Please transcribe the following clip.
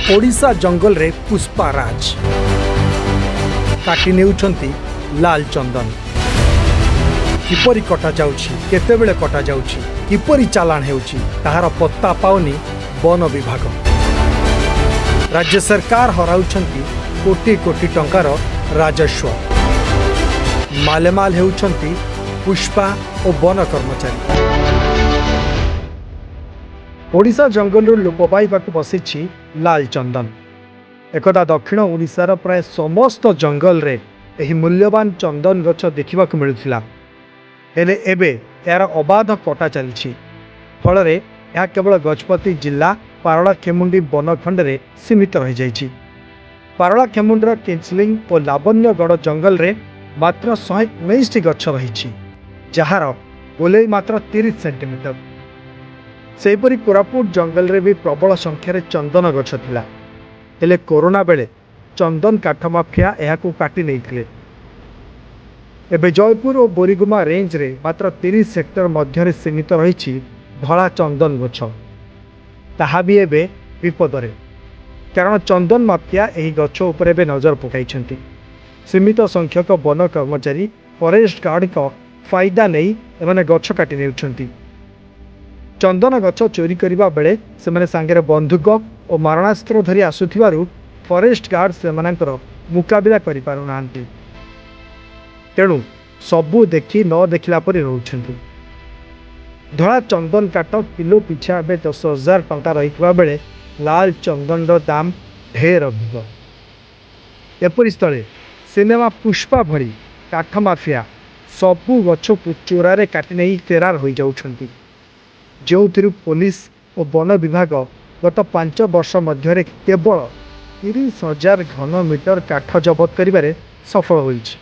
ओडिशा जंगल रे पुष्पाराज काटी नेउछंती लाल चंदन किपरि कटा जाउछि केतेबेले कटा जाउछि किपरि चालान हेउछि ताहार पत्ता पाउनी वन विभाग। राज्य सरकार हराउछंती कोटी कोटी टंकार राजस्व। मालेमाल हेउछंती पुष्पा और वन कर्मचारी। ओडिशा जंगल लोप पाइबाकु बसिछि लाल चंदन। एकदा दक्षिण ओडिशार प्राय समस्त जंगल रे एही मूल्यवान चंदन गछ देखिबाकु मिलुथिला। हेले एबे यार अबाध कटा चलछि। फल यह केवल गजपति जिला पारलाखेमुंडी बनखंड रे सीमित रह जाइछि। पारलाखेमुंडीर किंचलिंग और लावण्यगढ़ जंगल रे मात्र 119 गछ रही जार गोले मात्र 30 सेंटीमीटर। सेहीपरि कोरापुट जंगल रे भी प्रबल संख्यार चंदन गछ थिला। हेले कोरोना बेले चंदन काठ माफिया एहाकु काटी नैथिले। एबे जयपुर और बोरीगुमा रेंज रे मात्र 30 हेक्टर मध्य सीमित रही धला चंदन गछ। ताहा भी एबे विपदरे, कारण चंदन माफिया एही गछ उपरे एबे नजर पकाइछंती। सीमित संख्यक वन कर्मचारी फॉरेस्ट गार्ड का फायदा नहीं एमाने गछ काटी नेउछंती। चंदन गछ चोरी करिबा बेले सेमाने सांगरे बंदूक और मारणास्त्र धरी आसुथिबारु फॉरेस्ट गार्ड सेमानकर मुकाबिला करि पारु नांती। तेणु सबू देखि न देखिला परि रहउछंती। धला चंदन काट किलो पिछा एबे 10,000 टंका रहितबा बेले लाल चंदन दाम ढेर अधिक। एपरि स्थले सिनेमा पुष्पा भरी काठ माफिया सबू गछ को चोरारे काटी नहीं फेरार हो जाउछंती। जो पुलिस और वन विभाग गत 5 वर्ष मध्य केवल 30,000 घन मीटर काठ जबत करिबारे सफल होइछि।